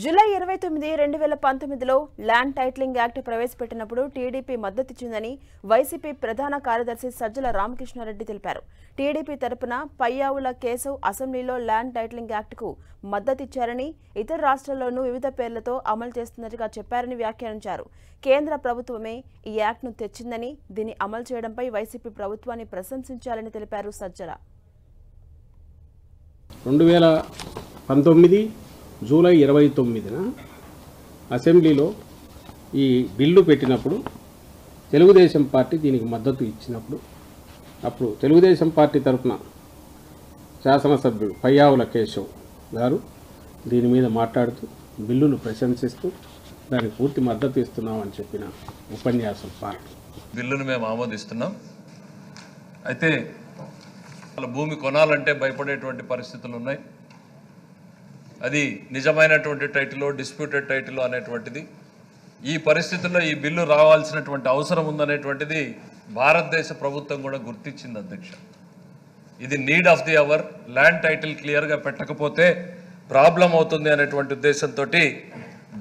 July 29, 2019లో land titling act ప్రవేశపెట్టినప్పుడు TDP మద్దతిచ్చిందని వైసీపీ ప్రధాన కార్యదర్శి సజ్జల రామకృష్ణారెడ్డి తెలిపారు. టీడీపీ తరపున పయ్యావుల కేశవ్ అసెంబ్లీలో ల్యాండ్ టైటిలింగ్ యాక్ట్కు మద్దతిచ్చారని, ఇతర రాష్ట్రాల్లోనూ వివిధ పేర్లతో అమలు చేస్తున్నట్టుగా చెప్పారని వ్యాఖ్యానించారు. కేంద్ర ప్రభుత్వమే ఈ యాక్ట్ను తెచ్చిందని, దీన్ని అమలు చేయడంపై వైసీపీ ప్రభుత్వాన్ని ప్రశంసించాలని తెలిపారు సజ్జల. 2019 జూలై 29న అసెంబ్లీలో ఈ బిల్లు పెట్టినప్పుడు తెలుగుదేశం పార్టీ దీనికి మద్దతు ఇచ్చినప్పుడు అప్పుడు తెలుగుదేశం పార్టీ తరఫున శాసనసభ్యుడు పయ్యావుల కేశవ్ గారు దీని మీద మాట్లాడుతూ బిల్లును ప్రశంసిస్తూ దానికి పూర్తి మద్దతు ఇస్తున్నామని చెప్పిన ఉపన్యాసం పార్టీ. బిల్లును మేము ఆమోదిస్తున్నాం. అయితే భూమి కొనాలంటే భయపడేటువంటి పరిస్థితులు ఉన్నాయి. అది నిజమైనటువంటి టైటిల్, డిస్ప్యూటెడ్ టైటిల్ అనేటువంటిది ఈ పరిస్థితుల్లో ఈ బిల్లు రావాల్సినటువంటి అవసరం ఉందనేటువంటిది భారతదేశ ప్రభుత్వం కూడా గుర్తించింది అధ్యక్ష. ఇది need of the hour. Land title క్లియర్గా పెట్టకపోతే ప్రాబ్లం అవుతుంది అనేటువంటి ఉద్దేశంతో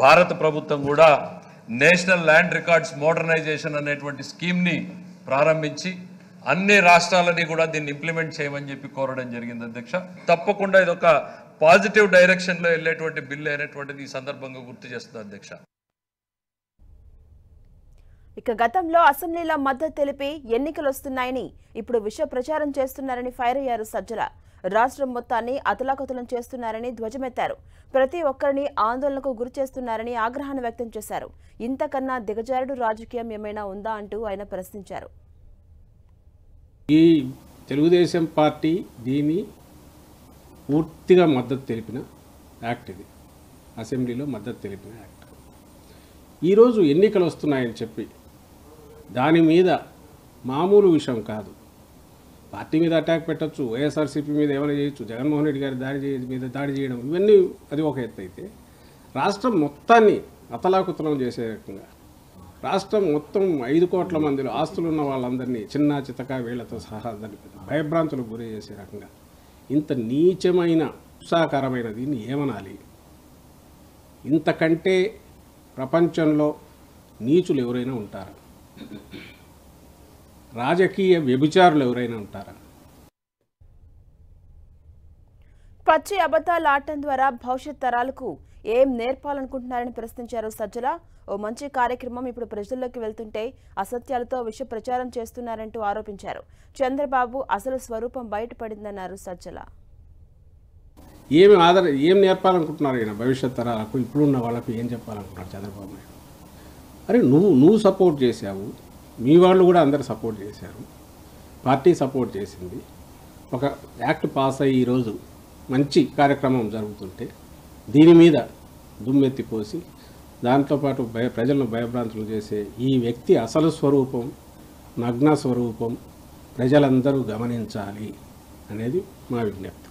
భారత ప్రభుత్వం కూడా నేషనల్ ల్యాండ్ రికార్డ్స్ మోడర్నైజేషన్ అనేటువంటి స్కీమ్ని ప్రారంభించి అన్ని రాష్ట్రాలని కూడా దీన్ని ఇంప్లిమెంట్ చేయమని చెప్పి కోరడం జరిగింది అధ్యక్ష. తప్పకుండా ఇది ఒక పాజిటివ్ డైరెక్షన్లో వెళ్ళేటువంటి బిల్లు అనేటువంటిది ఈ సందర్భంగా గుర్తు చేస్తుంది అధ్యక్ష. ఇక గతంలో అసెంబ్లీలో మద్దతు తెలిపి ఎన్నికలు వస్తున్నాయని ఇప్పుడు విష ప్రచారం చేస్తున్నారని ఫైర్ అయ్యారు సజ్జల. రాష్ట్రం మొత్తాన్ని అతలాకుతలం చేస్తున్నారని ధ్వజమెత్తారు. ప్రతి ఒక్కరిని ఆందోళనకు గురి చేస్తున్నారని ఆగ్రహాన్ని వ్యక్తం చేశారు. ఇంతకన్నా దిగజారుడు రాజకీయం ఏమైనా ఉందా అంటూ ఆయన ప్రశ్నించారు. ఈ తెలుగుదేశం పార్టీ దీన్ని పూర్తిగా మద్దతు తెలిపిన యాక్ట్. ఇది అసెంబ్లీలో మద్దతు తెలిపిన యాక్ట్. ఈరోజు ఎన్నికలు వస్తున్నాయని చెప్పి దాని మీద మామూలు విషయం కాదు. పార్టీ మీద అటాక్ పెట్టచ్చు, వైఎస్ఆర్సీపీ మీద ఏమైనా చేయొచ్చు, జగన్మోహన్ రెడ్డి గారి దాడి చేయడం, ఇవన్నీ అది ఒక ఎత్తు అయితే రాష్ట్రం మొత్తాన్ని అతలాకుతలం చేసే రకంగా, రాష్ట్రం మొత్తం 5 కోట్ల మందిలో ఆస్తులున్న వాళ్ళందరినీ చిన్న చితక వీళ్లతో సహా భయభ్రాంతులకు గురి చేసే రకంగా ఇంత నీచమైన ఉత్సాహకరమైన దీన్ని ఏమనాలి? ఇంతకంటే ప్రపంచంలో నీచులు ఎవరైనా ఉంటారా? రాజకీయ వ్యభిచారులు ఎవరైనా ఉంటారా? పచ్చి అబద్ధాలు ఆడటం ద్వారా భవిష్యత్ తరాలకు ఏం నేర్పాలనుకుంటున్నారని ప్రశ్నించారు సజ్జల. ఓ మంచి కార్యక్రమం ఇప్పుడు ప్రజల్లోకి వెళ్తుంటే అసత్యాలతో విష ప్రచారం చేస్తున్నారంటూ ఆరోపించారు. చంద్రబాబు అసలు స్వరూపం బయటపడిందన్నారు సజ్జల. ఏం నేర్పాలనుకుంటున్నారు ఈయన భవిష్యత్ తరాలకు? ఇప్పుడున్న వాళ్ళకు ఏం చెప్పాలనుకుంటున్నారు చంద్రబాబు నాయుడు? అరే నువ్వు సపోర్ట్ చేశావు, మీ వాళ్ళు కూడా అందరు సపోర్ట్ చేశారు, పార్టీ సపోర్ట్ చేసింది. ఒక యాక్ట్ పాస్ అయ్యి ఈరోజు మంచి కార్యక్రమం జరుగుతుంటే దీని మీద దుమ్మెత్తిపోసి దాంతోపాటు ప్రజలను భయభ్రాంతులు చేసే ఈ వ్యక్తి అసలు స్వరూపం, నగ్న స్వరూపం ప్రజలందరూ గమనించాలి అనేది మా విజ్ఞప్తి.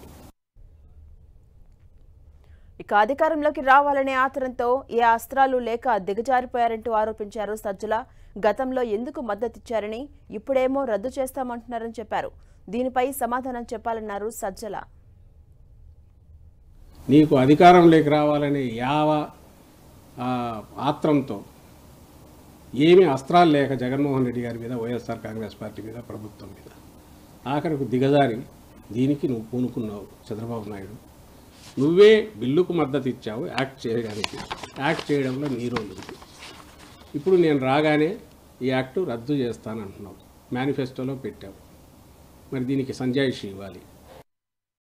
ఇక అధికారంలోకి రావాలనే ఆతరంతో ఏ అస్త్రాలు లేక దిగజారిపోయారంటూ ఆరోపించారు సజ్జల. గతంలో ఎందుకు మద్దతిచ్చారని, ఇప్పుడేమో రద్దు చేస్తామంటున్నారని చెప్పారు. దీనిపై సమాధానం చెప్పాలన్నారు సజ్జల. నీకు అధికారంలోకి రావాలనే ఆత్రంతో ఏమీ అస్త్రాలు లేక జగన్మోహన్ రెడ్డి గారి మీద, వైఎస్ఆర్ కాంగ్రెస్ పార్టీ మీద, ప్రభుత్వం మీద ఆఖరికి దిగజారి దీనికి నువ్వు పూనుకున్నావు చంద్రబాబు నాయుడు. నువ్వే బిల్లుకు మద్దతు ఇచ్చావు యాక్ట్ చేయడానికి. యాక్ట్ చేయడంలో నీ రోల్ ఉంది. ఇప్పుడు నేను రాగానే ఈ యాక్టు రద్దు చేస్తానంటున్నావు, మేనిఫెస్టోలో పెట్టావు. మరి దీనికి సంజాయిషి ఇవ్వాలి.